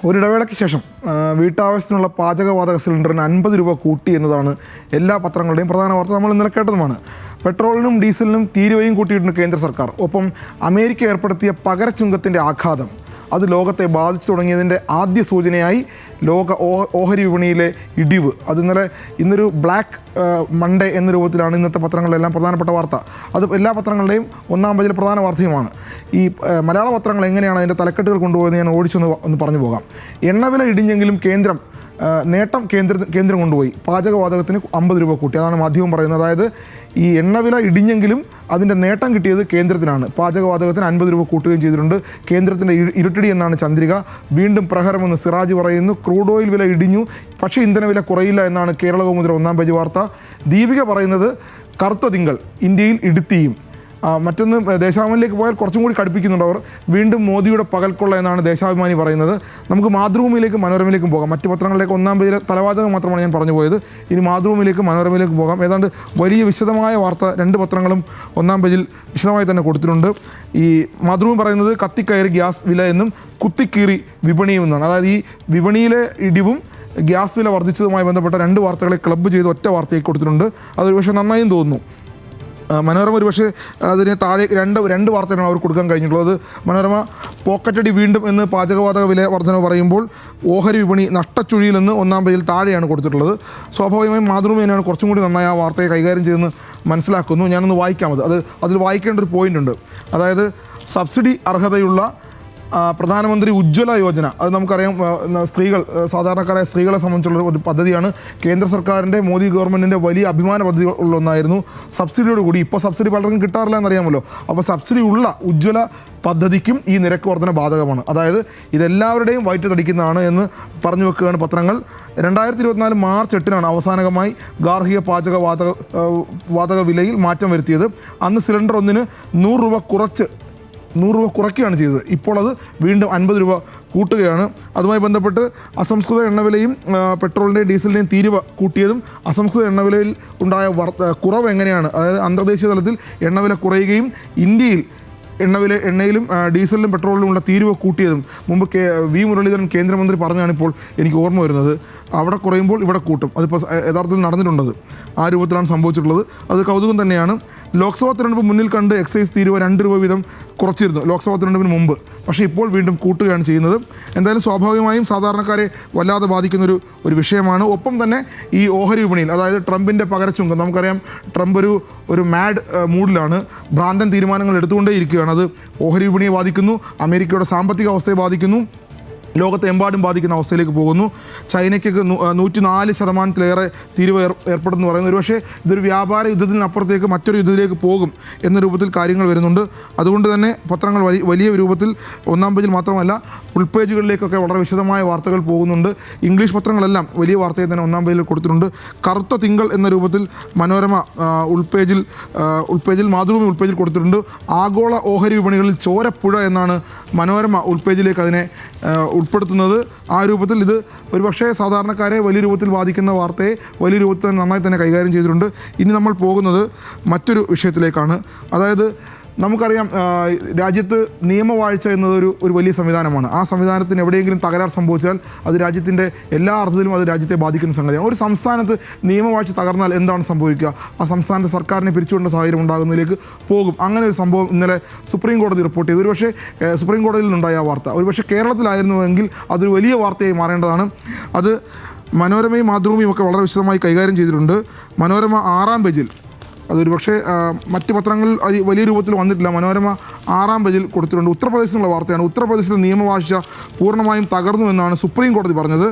ഒരിടവേളയ്ക്ക് ശേഷം വീട്ടാവശ്യത്തിനുള്ള പാചകവാതക സിലിണ്ടറിന് 50 രൂപ കൂട്ടി എന്നതാണ് എല്ലാ പത്രങ്ങളുടെയും പ്രധാന വാർത്ത. നമ്മൾ ഇന്നലെ കേട്ടതുമാണ്. പെട്രോളിനും ഡീസലിനും തീരുവയും കൂട്ടിയിട്ടുണ്ട് കേന്ദ്ര സർക്കാർ. ഒപ്പം അമേരിക്ക ഏർപ്പെടുത്തിയ പകരച്ചുങ്കത്തിൻ്റെ ആഘാതം അത് ലോകത്തെ ബാധിച്ചു തുടങ്ങിയതിൻ്റെ ആദ്യ സൂചനയായി ലോക ഓഹരി വിപണിയിലെ ഇടിവ്. അത് ഇന്നൊരു ബ്ലാക്ക് മൺഡേ എന്ന രൂപത്തിലാണ് ഇന്നത്തെ പത്രങ്ങളിലെല്ലാം പ്രധാനപ്പെട്ട വാർത്ത. അത് എല്ലാ പത്രങ്ങളുടെയും ഒന്നാം പേജിൽ പ്രധാന വാർത്തയുമാണ്. ഈ മലയാള പത്രങ്ങൾ എങ്ങനെയാണ് അതിൻ്റെ തലക്കെട്ടുകൾ കൊണ്ടുപോകുന്നത് ഞാൻ ഓടിച്ചൊന്ന് പറഞ്ഞു പോകാം. എണ്ണവില ഇടിഞ്ഞെങ്കിലും നേട്ടം കേന്ദ്രം കൊണ്ടുപോയി. പാചകവാതകത്തിന് 50 രൂപ കൂട്ടി, അതാണ് മാധ്യമം പറയുന്നത്. അതായത് ഈ എണ്ണവില ഇടിഞ്ഞെങ്കിലും അതിൻ്റെ നേട്ടം കിട്ടിയത് കേന്ദ്രത്തിനാണ്. പാചകവാതകത്തിന് 50 രൂപ കൂട്ടുകയും ചെയ്തിട്ടുണ്ട്. കേന്ദ്രത്തിൻ്റെ ഇരുട്ടടി എന്നാണ് ചന്ദ്രിക. വീണ്ടും പ്രഹരമെന്ന് സിറാജ് പറയുന്നു. ക്രൂഡ് ഓയിൽ വില ഇടിഞ്ഞു, പക്ഷേ ഇന്ധനവില കുറയില്ല എന്നാണ് കേരള കൗമുദിയുടെ ഒന്നാം പേജ് വാർത്ത. ദീപിക പറയുന്നത് കറുത്ത തിങ്കൾ ഇന്ത്യയിൽ ഇടുത്തിയും. മറ്റൊന്ന് ദേശാഭിമാനിലേക്ക് പോയാൽ കുറച്ചും കൂടി കടുപ്പിക്കുന്നുണ്ട് അവർ. വീണ്ടും മോദിയുടെ പകൽക്കൊള്ള എന്നാണ് ദേശാഭിമാനി പറയുന്നത്. നമുക്ക് മാതൃഭൂമിയിലേക്കും മനോരമയിലേക്കും പോകാം. മറ്റ് പത്രങ്ങളിലേക്ക് ഒന്നാം പേജിലെ തലവാചകം മാത്രമാണ് ഞാൻ പറഞ്ഞു പോയത്. ഇനി മാതൃഭൂമിയിലേക്കും മനോരമയിലേക്കും പോകാം. ഏതാണ്ട് വലിയ വിശദമായ വാർത്ത രണ്ട് പത്രങ്ങളും ഒന്നാം പേജിൽ വിശദമായി തന്നെ കൊടുത്തിട്ടുണ്ട്. ഈ മാതൃഭൂമി പറയുന്നത് കത്തിക്കയറി ഗ്യാസ് വില എന്നും കുത്തിക്കീറി വിപണിയും എന്നാണ്. അതായത് ഈ വിപണിയിലെ ഇടിവും ഗ്യാസ് വില വർദ്ധിച്ചതുമായി ബന്ധപ്പെട്ട രണ്ട് വാർത്തകളെ ക്ലബ്ബ് ചെയ്ത് ഒറ്റ വാർത്തയായി കൊടുത്തിട്ടുണ്ട്. അതൊരു പക്ഷേ നന്നായും തോന്നുന്നു. മനോരമ ഒരുപക്ഷെ അതിന് താഴെ രണ്ട് വാർത്തകളാണ് അവർ കൊടുക്കാൻ കഴിഞ്ഞിട്ടുള്ളത്. മനോരമ പോക്കറ്റടി വീണ്ടും എന്ന് പാചകവാതക വില വർധന പറയുമ്പോൾ ഓഹരി വിപണി നഷ്ടച്ചുഴിയിലെന്ന് ഒന്നാം പേജിൽ താഴെയാണ് കൊടുത്തിട്ടുള്ളത്. സ്വാഭാവികമായും മാതൃഭൂമി തന്നെയാണ് കുറച്ചും കൂടി നന്നായി ആ വാർത്തയെ കൈകാര്യം ചെയ്തെന്ന് മനസ്സിലാക്കുന്നു. ഞാനൊന്ന് വായിക്കാം. അതിൽ വായിക്കേണ്ട ഒരു പോയിൻ്റ് ഉണ്ട്. അതായത് സബ്സിഡി അർഹതയുള്ള പ്രധാനമന്ത്രി ഉജ്ജ്വല യോജന, അത് നമുക്കറിയാം, സാധാരണക്കാരായ സ്ത്രീകളെ സംബന്ധിച്ചുള്ള ഒരു പദ്ധതിയാണ്. കേന്ദ്ര സർക്കാരിൻ്റെ മോദി ഗവൺമെൻറ്റിൻ്റെ വലിയ അഭിമാന പദ്ധതികളിലൊന്നായിരുന്നു. സബ്സിഡിയോട് കൂടി ഇപ്പോൾ സബ്സിഡി പലർക്കും കിട്ടാറില്ല എന്നറിയാമല്ലോ. അപ്പോൾ സബ്സിഡി ഉള്ള ഉജ്ജ്വല പദ്ധതിക്കും ഈ നിരക്ക് വർധന ബാധകമാണ്. അതായത് ഇതെല്ലാവരുടെയും വയറ്റ് തടിക്കുന്നതാണ് എന്ന് പറഞ്ഞു വെക്കുകയാണ് പത്രങ്ങൾ. 2024 മാർച്ച് 8 അവസാനമായി ഗാർഹിക വാതക വിലയിൽ മാറ്റം വരുത്തിയത്. അന്ന് സിലിണ്ടർ ഒന്നിന് 100 രൂപ കുറയ്ക്കുകയാണ് ചെയ്തത്. ഇപ്പോൾ അത് വീണ്ടും 50 രൂപ കൂട്ടുകയാണ്. അതുമായി ബന്ധപ്പെട്ട് അസംസ്കൃത എണ്ണവിലയും പെട്രോളിൻ്റെയും ഡീസലിൻ്റെയും തീരുവ കൂട്ടിയതും അസംസ്കൃത എണ്ണവിലയിൽ ഉണ്ടായ കുറവ് എങ്ങനെയാണ്, അതായത് അന്തർദേശീയ തലത്തിൽ എണ്ണവില കുറയുകയും ഇന്ത്യയിൽ എണ്ണയിലും ഡീസലിലും പെട്രോളിലുമുള്ള തീരുവ കൂട്ടിയതും മുമ്പ് വി മുരളീധരൻ കേന്ദ്രമന്ത്രി പറഞ്ഞാണ് ഇപ്പോൾ എനിക്ക് ഓർമ്മ വരുന്നത്. അവിടെ കുറയുമ്പോൾ ഇവിടെ കൂട്ടും. അതിപ്പോൾ യഥാർത്ഥത്തിൽ നടന്നിട്ടുണ്ടത്. ആ രൂപത്തിലാണ് സംഭവിച്ചിട്ടുള്ളത്. അത് കൗതുകം തന്നെയാണ്. ലോക്സഭാ തിരഞ്ഞെടുപ്പ് മുന്നിൽ കണ്ട് എക്സൈസ് തീരുവ 2 രൂപ വീതം കുറച്ചിരുന്നു ലോക്സഭാ തിരഞ്ഞെടുപ്പിന് മുമ്പ്. പക്ഷേ ഇപ്പോൾ വീണ്ടും കൂട്ടുകയാണ് ചെയ്യുന്നത്. എന്തായാലും സ്വാഭാവികമായും സാധാരണക്കാരെ വല്ലാതെ ബാധിക്കുന്നൊരു വിഷയമാണ്. ഒപ്പം തന്നെ ഈ ഓഹരി വിപണിയിൽ, അതായത് ട്രംപിൻ്റെ പകരച്ചുങ്കം, നമുക്കറിയാം ട്രംപ് ഒരു മാഡ് മൂഡിലാണ്. ഭ്രാന്തൻ തീരുമാനങ്ങൾ എടുത്തുകൊണ്ടേയിരിക്കുകയാണ്. അത് ഓഹരി വിപണിയെ ബാധിക്കുന്നു, അമേരിക്കയുടെ സാമ്പത്തിക അവസ്ഥയെ ബാധിക്കുന്നു, ലോകത്തെമ്പാടും ബാധിക്കുന്ന അവസ്ഥയിലേക്ക് പോകുന്നു. ചൈനയ്ക്ക് 104% തീരുവ ഏർപ്പെടുന്നു പറയുന്നത്. ഒരുപക്ഷേ ഇതൊരു വ്യാപാര യുദ്ധത്തിനപ്പുറത്തേക്ക് മറ്റൊരു യുദ്ധത്തിലേക്ക് പോകും എന്ന രൂപത്തിൽ കാര്യങ്ങൾ വരുന്നുണ്ട്. അതുകൊണ്ട് തന്നെ പത്രങ്ങൾ വലിയ രൂപത്തിൽ ഒന്നാം പേജിൽ മാത്രമല്ല ഉൾപേജുകളിലേക്കൊക്കെ വളരെ വിശദമായ വാർത്തകൾ പോകുന്നുണ്ട്. ഇംഗ്ലീഷ് പത്രങ്ങളെല്ലാം വലിയ വാർത്തയെ തന്നെ ഒന്നാം പേജിൽ കൊടുത്തിട്ടുണ്ട്. കറുത്ത തിങ്കൾ എന്ന രൂപത്തിൽ മനോരമ ഉൾപേജിൽ മാതൃഭൂമി ഉൾപേജിൽ കൊടുത്തിട്ടുണ്ട്. ആഗോള ഓഹരി വിപണികളിൽ ചോരപ്പുഴ എന്നാണ് മനോരമ ഉൾപേജിലേക്ക് അതിനെ ഉൾപ്പെടുത്തുന്നത്. ആ രൂപത്തിൽ ഇത് ഒരുപക്ഷേ സാധാരണക്കാരെ വലിയ രൂപത്തിൽ ബാധിക്കുന്ന വാർത്തയെ വലിയ രൂപത്തിൽ നന്നായി തന്നെ കൈകാര്യം ചെയ്തിട്ടുണ്ട്. ഇനി നമ്മൾ പോകുന്നത് മറ്റൊരു വിഷയത്തിലേക്കാണ്. അതായത് നമുക്കറിയാം, രാജ്യത്ത് നിയമവാഴ്ച എന്നത് ഒരു വലിയ സംവിധാനമാണ്. ആ സംവിധാനത്തിന് എവിടെയെങ്കിലും തകരാർ സംഭവിച്ചാൽ അത് രാജ്യത്തിൻ്റെ എല്ലാ അർത്ഥത്തിലും അത് രാജ്യത്തെ ബാധിക്കുന്ന സംഗതിയാണ്. ഒരു സംസ്ഥാനത്ത് നിയമവാഴ്ച തകർന്നാൽ എന്താണ് സംഭവിക്കുക? ആ സംസ്ഥാനത്തെ സർക്കാരിനെ പിരിച്ചുകൊണ്ട സാഹചര്യം ഉണ്ടാകുന്നതിലേക്ക് പോകും. അങ്ങനെ ഒരു സംഭവം ഇന്നലെ സുപ്രീം കോടതി റിപ്പോർട്ട് ചെയ്തു. ഒരുപക്ഷേ സുപ്രീം കോടതിയിൽ നിന്നുണ്ടായ ആ വാർത്ത ഒരുപക്ഷേ കേരളത്തിലായിരുന്നുവെങ്കിൽ അതൊരു വലിയ വാർത്തയായി മാറേണ്ടതാണ്. അത് മനോരമയും മാതൃഭൂമിയും ഒക്കെ വളരെ വിശദമായി കൈകാര്യം ചെയ്തിട്ടുണ്ട്. മനോരമ 6-ാം പേജിൽ, അതൊരു പക്ഷേ മറ്റ് പത്രങ്ങളിൽ വലിയ രൂപത്തിൽ വന്നിട്ടില്ല, മനോരമ 6-ാം പേജിൽ കൊടുത്തിട്ടുണ്ട്. ഉത്തർപ്രദേശിലുള്ള വാർത്തയാണ്. ഉത്തർപ്രദേശിലെ നിയമവാഴ്ച പൂർണ്ണമായും തകർന്നു എന്നാണ് സുപ്രീം കോടതി പറഞ്ഞത്.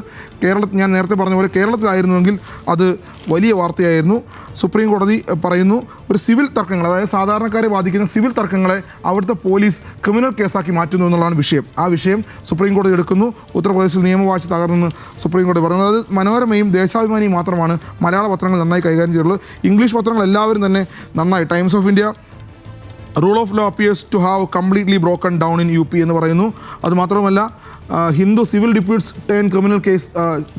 ഞാൻ നേരത്തെ പറഞ്ഞ പോലെ കേരളത്തിലായിരുന്നുവെങ്കിൽ അത് വലിയ വാർത്തയായിരുന്നു. സുപ്രീം കോടതി പറയുന്നു, ഒരു സിവിൽ തർക്കങ്ങൾ, അതായത് സാധാരണക്കാരെ ബാധിക്കുന്ന സിവിൽ തർക്കങ്ങളെ അവിടുത്തെ പോലീസ് ക്രിമിനൽ കേസാക്കി മാറ്റുന്നു എന്നുള്ളതാണ് വിഷയം. ആ വിഷയം സുപ്രീം കോടതി എടുക്കുന്നു. ഉത്തർപ്രദേശിൽ നിയമവാഴ്ച തകർന്നെന്ന് സുപ്രീം കോടതി പറയുന്നത്. അത് മനോരമയും ദേശാഭിമാനിയും മാത്രമാണ് മലയാള പത്രങ്ങൾ നന്നായി കൈകാര്യം ചെയ്തിട്ടുള്ളത്. ഇംഗ്ലീഷ് പത്രങ്ങൾ എല്ലാവരും തന്നെ നന്നായി, Times of India rule of law appears to have completely broken down in UP എന്ന് പറയുന്നു. അതുമാത്രമല്ല Hindu civil disputes turn criminal case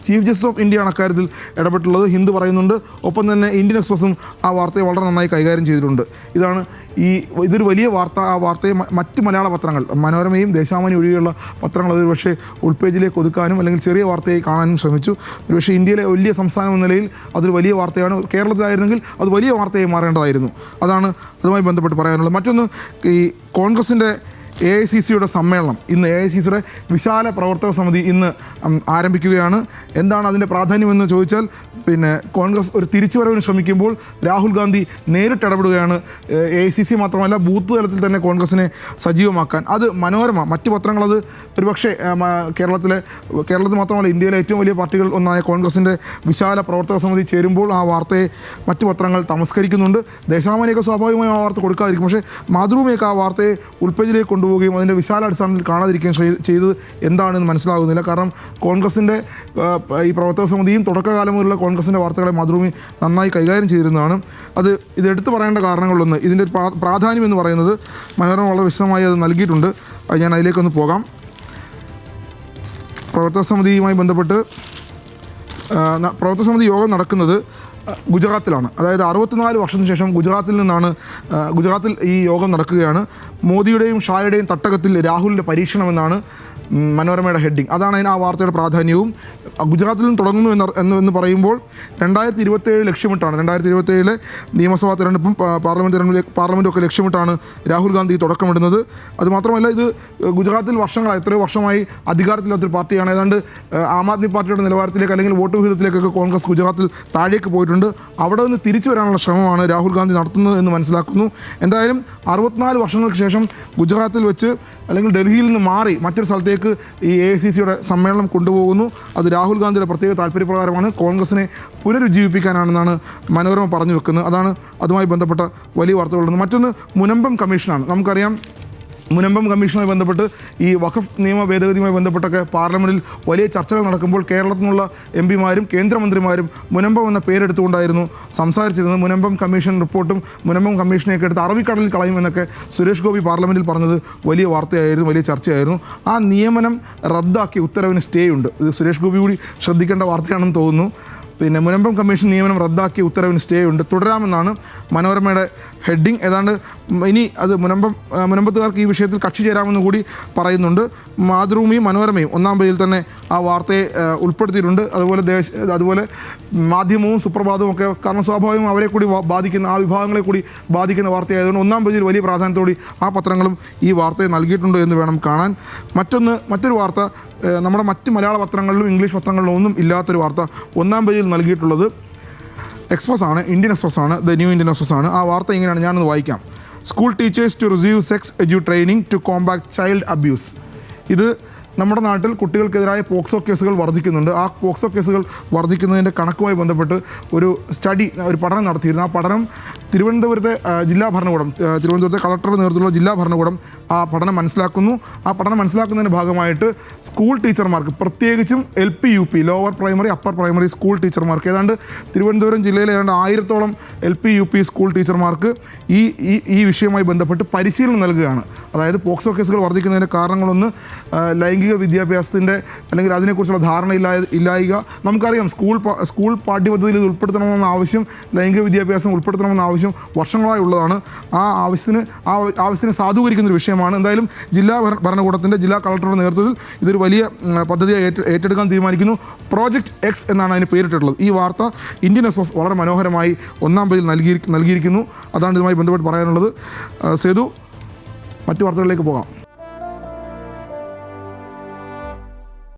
chief justice of ഇന്ത്യയാണ് അക്കാര്യത്തിൽ ഇടപെട്ടുള്ളത്. ഹിന്ദു പറയുന്നുണ്ട്. ഒപ്പം തന്നെ ഇന്ത്യൻ എക്സ്പ്രസും ആ വാർത്തയെ വളരെ നന്നായി കൈകാര്യം ചെയ്തിട്ടുണ്ട്. ഇതൊരു വലിയ വാർത്ത. ആ വാർത്തയെ മറ്റ് മലയാള പത്രങ്ങൾ, മനോരമയും ദേശാഭിമാനി ഒഴികെയുള്ള പത്രങ്ങൾ അതൊരു പക്ഷേ ഉൾപേജിലേക്ക് ഒതുക്കാനും അല്ലെങ്കിൽ ചെറിയ വാർത്തയായി കാണാനും ശ്രമിച്ചു. ഒരുപക്ഷേ ഇന്ത്യയിലെ വലിയ സംസ്ഥാനം എന്ന നിലയിൽ അതൊരു വലിയ വാർത്തയാണ്. കേരളത്തിലായിരുന്നെങ്കിൽ അത് വലിയ വാർത്തയായി മാറേണ്ടതായിരുന്നു. അതുമായി ബന്ധപ്പെട്ട് പറയാനുള്ളത്. മറ്റൊന്ന്, ഈ കോൺഗ്രസിൻ്റെ AICCയുടെ സമ്മേളനം ഇന്ന്, AICCയുടെ വിശാല പ്രവർത്തക സമിതി ഇന്ന് ആരംഭിക്കുകയാണ്. എന്താണ് അതിൻ്റെ പ്രാധാന്യമെന്ന് ചോദിച്ചാൽ, കോൺഗ്രസ് ഒരു തിരിച്ചുവരവിന് ശ്രമിക്കുമ്പോൾ രാഹുൽ ഗാന്ധി നേരിട്ട് ഇടപെടുകയാണ്. AICC മാത്രമല്ല, ബൂത്ത് തലത്തിൽ തന്നെ കോൺഗ്രസിനെ സജീവമാക്കാൻ. അത് മനോരമ, മറ്റ് പത്രങ്ങളത് ഒരുപക്ഷെ കേരളത്തിൽ മാത്രമല്ല ഇന്ത്യയിലെ ഏറ്റവും വലിയ പാർട്ടികൾ ഒന്നായ കോൺഗ്രസിൻ്റെ വിശാല പ്രവർത്തക സമിതി ചേരുമ്പോൾ ആ വാർത്തയെ മറ്റ് പത്രങ്ങൾ തമസ്കരിക്കുന്നുണ്ട്. ദേശാഭിമാനിയൊക്കെ സ്വാഭാവികമായും ആ വാർത്ത കൊടുക്കാതിരിക്കും. പക്ഷേ മാതൃഭൂമിയൊക്കെ ആ വാർത്തയെ ഉൾപേജിലേക്ക് കൊണ്ടുപോവുകയും അതിൻ്റെ വിശാലാടിസ്ഥാനത്തിൽ കാണാതിരിക്കുകയും ചെയ്തത് എന്താണെന്ന് മനസ്സിലാകുന്നില്ല. കാരണം കോൺഗ്രസിൻ്റെ ഈ പ്രവർത്തക സമിതിയും തുടക്കകാലം മുതലുള്ള കോൺഗ്രസിൻ്റെ വാർത്തകളെ മാതൃഭൂമി നന്നായി കൈകാര്യം ചെയ്തിരുന്നതാണ്. ഇത് എടുത്തു പറയേണ്ട കാരണങ്ങളിലൊന്ന്, ഇതിൻ്റെ പ്രാധാന്യം എന്ന് പറയുന്നത് മനോരമ വളരെ വിശദമായി അത് നൽകിയിട്ടുണ്ട്. ഞാൻ അതിലേക്കൊന്ന് പോകാം. പ്രവർത്തക സമിതിയുമായി ബന്ധപ്പെട്ട് പ്രവർത്തക സമിതി യോഗം നടക്കുന്നത് ഗുജറാത്തിലാണ്. അതായത് 64 വർഷത്തിന് ശേഷം ഗുജറാത്തിൽ ഈ യോഗം നടക്കുകയാണ്. മോദിയുടെയും ഷായുടെയും തട്ടകത്തിൽ രാഹുലിൻ്റെ പരീക്ഷണമെന്നാണ് മനോരമയുടെ ഹെഡിങ്. അതാണ് ആ വാർത്തയുടെ പ്രാധാന്യവും. ഗുജറാത്തിൽ നിന്ന് തുടങ്ങുന്നു എന്ന് പറയുമ്പോൾ 2027 ലക്ഷ്യമിട്ടാണ്, 2027 നിയമസഭാ തെരഞ്ഞെടുപ്പും പാർലമെൻറ്റും ഒക്കെ ലക്ഷ്യമിട്ടാണ് രാഹുൽ ഗാന്ധി തുടക്കമിടുന്നത്. അതുമാത്രമല്ല, ഇത് ഗുജറാത്തിൽ എത്രയോ വർഷമായി അധികാരത്തിലാത്തൊരു പാർട്ടിയാണ്. ഏതാണ്ട് ആം ആദ്മി പാർട്ടിയുടെ നിലവാരത്തിലേക്ക് അല്ലെങ്കിൽ വോട്ട് വിഹിതത്തിലേക്കൊക്കെ കോൺഗ്രസ് ഗുജറാത്തിൽ താഴേക്ക് പോയിട്ടുണ്ട്. അവിടെ നിന്ന് തിരിച്ചു വരാനുള്ള ശ്രമമാണ് രാഹുൽ ഗാന്ധി നടത്തുന്നത് എന്ന് മനസ്സിലാക്കുന്നു. എന്തായാലും 64 വർഷങ്ങൾക്ക് ശേഷം ഗുജറാത്തിൽ വെച്ച് അല്ലെങ്കിൽ ഡൽഹിയിൽ നിന്ന് മാറി മറ്റൊരു സ്ഥലത്തേക്ക് ഈ AICCയുടെ സമ്മേളനം കൊണ്ടുപോകുന്നു. അത് രാഹുൽ ഗാന്ധിയുടെ പ്രത്യേക താല്പര്യപ്രകാരമാണ്, കോൺഗ്രസിനെ പുനരുജ്ജീവിപ്പിക്കാനാണെന്നാണ് മനോരമ പറഞ്ഞു വെക്കുന്നത്. അതുമായി ബന്ധപ്പെട്ട വലിയ വാർത്തകളുണ്ട്. മറ്റൊന്ന് മുനമ്പം കമ്മീഷനാണ്. നമുക്കറിയാം, മുനമ്പം കമ്മീഷനുമായി ബന്ധപ്പെട്ട് ഈ വഖഫ് നിയമ ഭേദഗതിയുമായി ബന്ധപ്പെട്ടൊക്കെ പാർലമെൻറ്റിൽ വലിയ ചർച്ചകൾ നടക്കുമ്പോൾ കേരളത്തിൽ നിന്നുള്ള MP-മാരും കേന്ദ്രമന്ത്രിമാരും മുനമ്പം എന്ന പേരെടുത്തുകൊണ്ടായിരുന്നു സംസാരിച്ചിരുന്നത്. മുനമ്പം കമ്മീഷൻ റിപ്പോർട്ടും മുനമ്പം കമ്മീഷനെയൊക്കെ എടുത്ത് അറബിക്കടലിൽ കളയുമെന്നൊക്കെ സുരേഷ് ഗോപി പാർലമെൻറ്റിൽ പറഞ്ഞത് വലിയ വാർത്തയായിരുന്നു, വലിയ ചർച്ചയായിരുന്നു. ആ നിയമനം റദ്ദാക്കിയ ഉത്തരവിന് സ്റ്റേ ഉണ്ട്. ഇത് സുരേഷ് ഗോപി കൂടി ശ്രദ്ധിക്കേണ്ട വാർത്തയാണെന്ന് തോന്നുന്നു. മുനമ്പം കമ്മീഷൻ നിയമനം റദ്ദാക്കിയ ഉത്തരവിന് സ്റ്റേ ഉണ്ട്, തുടരാമെന്നാണ് മനോരമയുടെ ഹെഡിങ്. ഏതാണ്ട് ഇനി അത് മുനമ്പത്തുകാർക്ക് ഈ വിഷയത്തിൽ കക്ഷി ചേരാമെന്ന് കൂടി പറയുന്നുണ്ട്. മാതൃഭൂമിയും മനോരമയും ഒന്നാം പേജിൽ തന്നെ ആ വാർത്തയെ ഉൾപ്പെടുത്തിയിട്ടുണ്ട്. അതുപോലെ മാധ്യമവും സുപ്രഭാതവും ഒക്കെ, കാരണം സ്വാഭാവികം അവരെ കൂടി ബാധിക്കുന്ന, ആ വിഭാഗങ്ങളെ കൂടി ബാധിക്കുന്ന വാർത്തയായതുകൊണ്ട് ഒന്നാം പേജിൽ വലിയ പ്രാധാന്യത്തോടെ ആ പത്രങ്ങളും ഈ വാർത്തയെ നൽകിയിട്ടുണ്ട് എന്ന് വേണം കാണാൻ. മറ്റൊരു വാർത്ത, നമ്മുടെ മറ്റ് മലയാള പത്രങ്ങളിലും ഇംഗ്ലീഷ് പത്രങ്ങളിലും ഒന്നും ഇല്ലാത്തൊരു വാർത്ത ഒന്നാം പേജിൽ നൽകിയിട്ടുള്ളത് ഇന്ത്യൻ എക്സ്പ്രസ് ആണ്, ദ ന്യൂ ഇന്ത്യൻ എക്സ്പ്രസ് ആണ്. ആ വാർത്ത ഇങ്ങനെയാണ്, ഞാനൊന്ന് വായിക്കാം. School teachers to receive sex edu training to compact child abuse. ഇത് നമ്മുടെ നാട്ടിൽ കുട്ടികൾക്കെതിരായ പോക്സോ കേസുകൾ വർദ്ധിക്കുന്നുണ്ട്. ആ പോക്സോ കേസുകൾ വർദ്ധിക്കുന്നതിൻ്റെ കണക്കുമായി ബന്ധപ്പെട്ട് ഒരു പഠനം നടത്തിയിരുന്നു. ആ പഠനം തിരുവനന്തപുരത്തെ കളക്ടറുടെ നേതൃത്വത്തിലുള്ള ജില്ലാ ഭരണകൂടം ആ പഠനം മനസ്സിലാക്കുന്നു. ആ പഠനം മനസ്സിലാക്കുന്നതിൻ്റെ ഭാഗമായിട്ട് സ്കൂൾ ടീച്ചർമാർക്ക്, പ്രത്യേകിച്ചും LP UP lower primary upper primary school ടീച്ചർമാർക്ക്, ഏതാണ്ട് തിരുവനന്തപുരം ജില്ലയിലെ ഏതാണ്ട് 1000-ഓളം LP UP സ്കൂൾ ടീച്ചർമാർക്ക് ഈ വിഷയവുമായി ബന്ധപ്പെട്ട് പരിശീലനം നൽകുകയാണ്. അതായത് പോക്സോ കേസുകൾ വർദ്ധിക്കുന്നതിൻ്റെ കാരണങ്ങളൊന്ന് ലൈംഗിക വിദ്യാഭ്യാസത്തിൻ്റെ അല്ലെങ്കിൽ അതിനെക്കുറിച്ചുള്ള ധാരണ ഇല്ലായ്ക. നമുക്കറിയാം, സ്കൂൾ പാഠ്യപദ്ധതിയിൽ ഇത് ഉൾപ്പെടുത്തണമെന്ന ആവശ്യം, ലൈംഗിക വിദ്യാഭ്യാസം ഉൾപ്പെടുത്തണമെന്ന ആവശ്യം വർഷങ്ങളായി ഉള്ളതാണ്. ആ ആവശ്യത്തിന് സാധൂകരിക്കുന്നൊരു വിഷയമാണ്. എന്തായാലും ജില്ലാ ഭരണകൂടത്തിൻ്റെ, ജില്ലാ കളക്ടറുടെ നേതൃത്വത്തിൽ ഇതൊരു വലിയ പദ്ധതിയായി ഏറ്റെടുക്കാൻ തീരുമാനിക്കുന്നു. പ്രോജക്റ്റ് X എന്നാണ് അതിന് പേരിട്ടിട്ടുള്ളത്. ഈ വാർത്ത ഇന്ത്യൻ എക്സ്പ്രസ് വളരെ മനോഹരമായി ഒന്നാം പേജിൽ നൽകിയിരിക്കുന്നു. അതാണ് ഇതുമായി ബന്ധപ്പെട്ട് പറയാനുള്ളത്. സേതു, മറ്റു വാർത്തകളിലേക്ക് പോകാം.